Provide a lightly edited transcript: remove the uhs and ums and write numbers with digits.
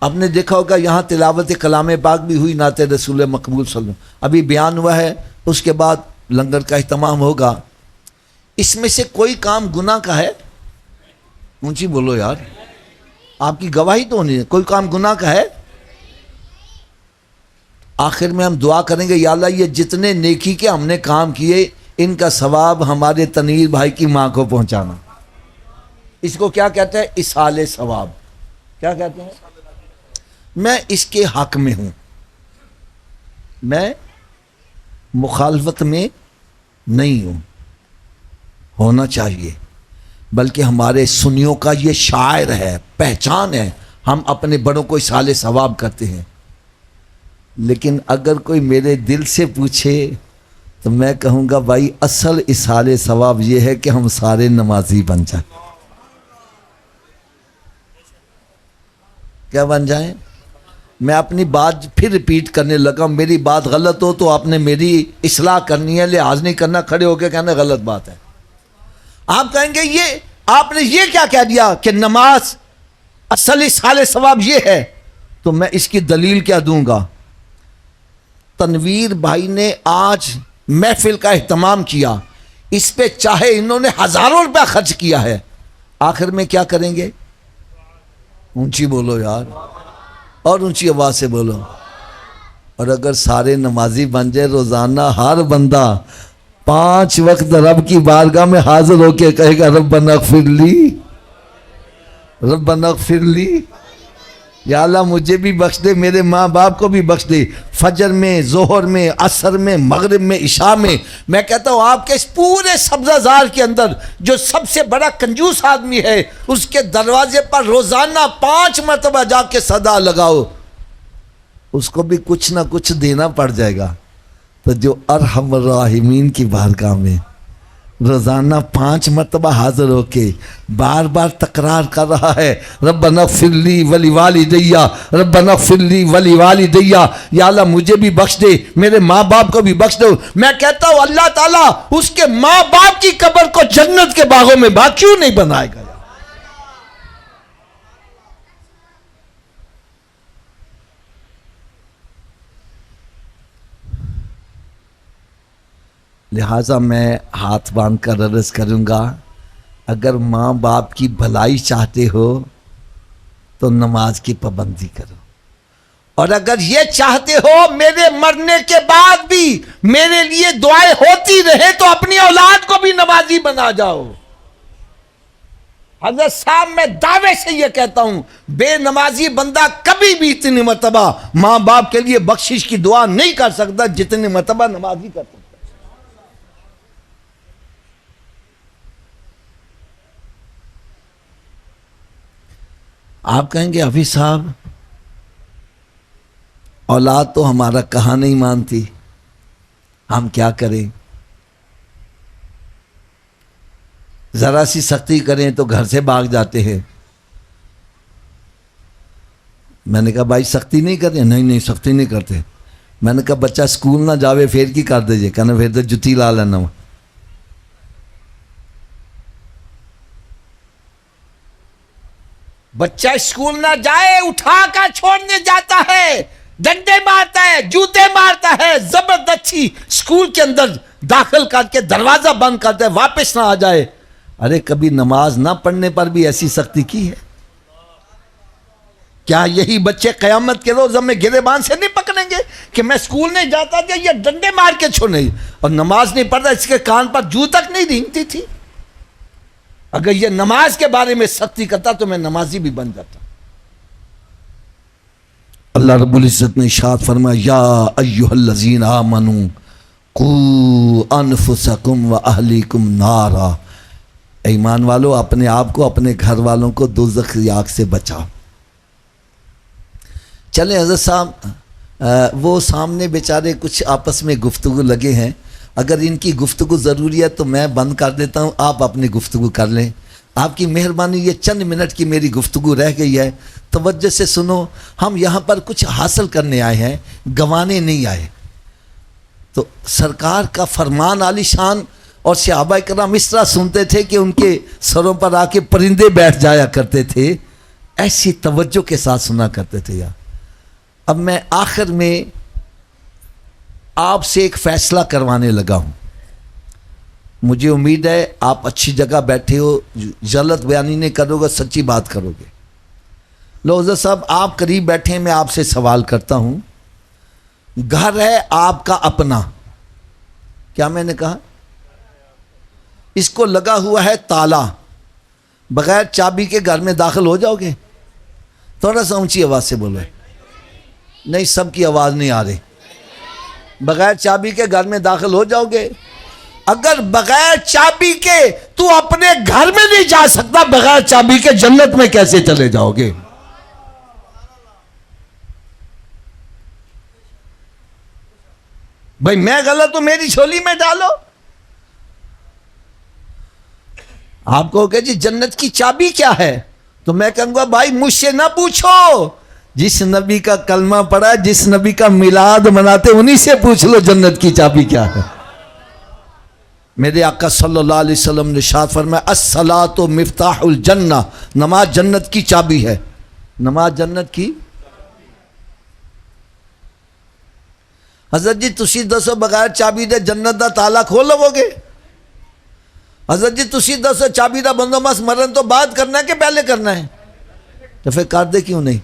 آپ نے دیکھا ہوگا یہاں تلاوت کلام پاک بھی ہوئی، نعت رسول مقبول صلی اللہ علیہ وسلم ابھی بیان ہوا ہے، اس کے بعد لنگر کا اہتمام ہوگا۔ اس میں سے کوئی کام گناہ کا ہے؟ اونچی بولو یار، آپ کی گواہی تو نہیں ہے، کوئی کام گناہ کا ہے؟ آخر میں ہم دعا کریں گے، یا اللہ یہ جتنے نیکی کے ہم نے کام کیے ان کا ثواب ہمارے تنویر بھائی کی ماں کو پہنچانا۔ اس کو کیا کہتے ہیں؟ اصال ثواب۔ کیا کہتے ہیں؟ میں اس کے حق میں ہوں، میں مخالفت میں نہیں ہوں، ہونا چاہیے، بلکہ ہمارے سنیوں کا یہ شاعر ہے، پہچان ہے، ہم اپنے بڑوں کو اصال ثواب کرتے ہیں۔ لیکن اگر کوئی میرے دل سے پوچھے تو میں کہوں گا بھائی اصل اصال ثواب یہ ہے کہ ہم سارے نمازی بن جائیں۔ کیا بن جائیں؟ میں اپنی بات پھر ریپیٹ کرنے لگا، میری بات غلط ہو تو آپ نے میری اصلاح کرنی ہے، لحاظ نہیں کرنا، کھڑے ہو کے کہنا غلط بات ہے۔ آپ کہیں گے یہ آپ نے یہ کیا کہہ دیا کہ نماز اصل اصال ثواب یہ ہے، تو میں اس کی دلیل کیا دوں گا؟ تنویر بھائی نے آج محفل کا اہتمام کیا، اس پہ چاہے انہوں نے ہزاروں روپیہ خرچ کیا ہے، آخر میں کیا کریں گے؟ اونچی بولو یار، اور اونچی آواز سے بولو۔ اور اگر سارے نمازی بن جائے، روزانہ ہر بندہ 5 وقت رب کی بارگاہ میں حاضر ہو کے کہے گا ربنا اغفر لی، ربنا اغفر لی، یا اللہ مجھے بھی بخش دے، میرے ماں باپ کو بھی بخش دے، فجر میں، ظہر میں، عصر میں، مغرب میں، عشاء میں۔ میں کہتا ہوں آپ کے اس پورے سبزہ زار کے اندر جو سب سے بڑا کنجوس آدمی ہے، اس کے دروازے پر روزانہ 5 مرتبہ جا کے صدا لگاؤ، اس کو بھی کچھ نہ کچھ دینا پڑ جائے گا۔ تو جو ارحم الراحمین کی بارگاہ میں روزانہ 5 مرتبہ حاضر ہو کے بار بار تکرار کر رہا ہے ربنا اغفر لی ولی والدی، ربنا اغفر لی ولی والدی، یا اللہ مجھے بھی بخش دے، میرے ماں باپ کو بھی بخش دو، میں کہتا ہوں اللہ تعالیٰ اس کے ماں باپ کی قبر کو جنت کے باغوں میں باغ کیوں نہیں بنائے گا؟ لہٰذا میں ہاتھ باندھ کر عرض کروں گا، اگر ماں باپ کی بھلائی چاہتے ہو تو نماز کی پابندی کرو، اور اگر یہ چاہتے ہو میرے مرنے کے بعد بھی میرے لیے دعائیں ہوتی رہے تو اپنی اولاد کو بھی نمازی بنا جاؤ۔ حضرت صاحب میں دعوے سے یہ کہتا ہوں، بے نمازی بندہ کبھی بھی اتنی مرتبہ ماں باپ کے لیے بخشش کی دعا نہیں کر سکتا جتنی مرتبہ نمازی کر سکتا۔ آپ کہیں گے حفیظ صاحب اولاد تو ہمارا کہاں نہیں مانتی، ہم کیا کریں؟ ذرا سی سختی کریں تو گھر سے بھاگ جاتے ہیں۔ میں نے کہا بھائی سختی نہیں کرتے؟ نہیں سختی نہیں کرتے۔ میں نے کہا بچہ اسکول نہ جاوے پھر کی کر دیجئے؟ کہنا پھر تو جتی لا لینا۔ بچہ اسکول نہ جائے اٹھا کر چھوڑنے جاتا ہے، ڈنڈے مارتا ہے، جوتے مارتا ہے، زبردستی اسکول کے اندر داخل کر کے دروازہ بند کرتا ہے، واپس نہ آ جائے۔ ارے کبھی نماز نہ پڑھنے پر بھی ایسی سختی کی ہے؟ کیا یہی بچے قیامت کے روز ہمیں گریبان سے نہیں پکڑیں گے کہ میں اسکول نہیں جاتا تھا، یہ ڈنڈے مار کے چھوڑنے، اور نماز نہیں پڑھتا، اس کے کان پر جو تک نہیں رینگتی تھی؟ اگر یہ نماز کے بارے میں سختی کرتا تو میں نمازی بھی بن جاتا۔ اللہ رب العزت نے ارشاد فرمایا یا ایھا الذین آمنوا قوا انفسکم واہلیکم نارا، ایمان والو اپنے آپ کو اپنے گھر والوں کو دوزخ کی آگ سے بچاؤ۔ چلیں حضرت صاحب وہ سامنے بیچارے کچھ آپس میں گفتگو لگے ہیں، اگر ان کی گفتگو ضروری ہے تو میں بند کر دیتا ہوں، آپ اپنی گفتگو کر لیں۔ آپ کی مہربانی، یہ چند منٹ کی میری گفتگو رہ گئی ہے، توجہ سے سنو۔ ہم یہاں پر کچھ حاصل کرنے آئے ہیں، گنوانے نہیں آئے۔ تو سرکار کا فرمان عالی شان، اور صحابہ کرام اس طرح سنتے تھے کہ ان کے سروں پر آ کے پرندے بیٹھ جایا کرتے تھے۔ ایسی توجہ کے ساتھ سنا کرتے تھے یار. اب میں آخر میں آپ سے ایک فیصلہ کروانے لگا ہوں. مجھے امید ہے آپ اچھی جگہ بیٹھے ہو, غلط بیانی نہیں کرو گے, سچی بات کرو گے. لو حضرت صاحب آپ قریب بیٹھے ہیں, میں آپ سے سوال کرتا ہوں. گھر ہے آپ کا اپنا, کیا میں نے کہا؟ اس کو لگا ہوا ہے تالا, بغیر چابی کے گھر میں داخل ہو جاؤ گے؟ تھوڑا سا اونچی آواز سے بولو. نہیں, سب کی آواز نہیں آ رہی. بغیر چابی کے گھر میں داخل ہو جاؤ گے؟ اگر بغیر چابی کے تو اپنے گھر میں نہیں جا سکتا, بغیر چابی کے جنت میں کیسے چلے جاؤ گے؟ بھائی میں غلط ہوں, میری جھولی میں ڈالو. آپ کہو گے جی جنت کی چابی کیا ہے, تو میں کہوں گا بھائی مجھ سے نہ پوچھو, جس نبی کا کلمہ پڑھا, جس نبی کا میلاد مناتے, انہی سے پوچھ لو جنت کی چابی کیا ہے. میرے آقا صلی اللہ علیہ وسلم نے ارشاد فرمایا الصلاۃ مفتاح الجنہ, نماز جنت کی چابی ہے. نماز جنت کی. حضرت جی تسی دسو بغیر چابی دے جنت دا تالا کھول لو گے؟ حضرت جی تسی دسو چابی دا بندوبست مرن تو بعد کرنا ہے کہ پہلے کرنا ہے؟ تو پھر کر دے کیوں نہیں؟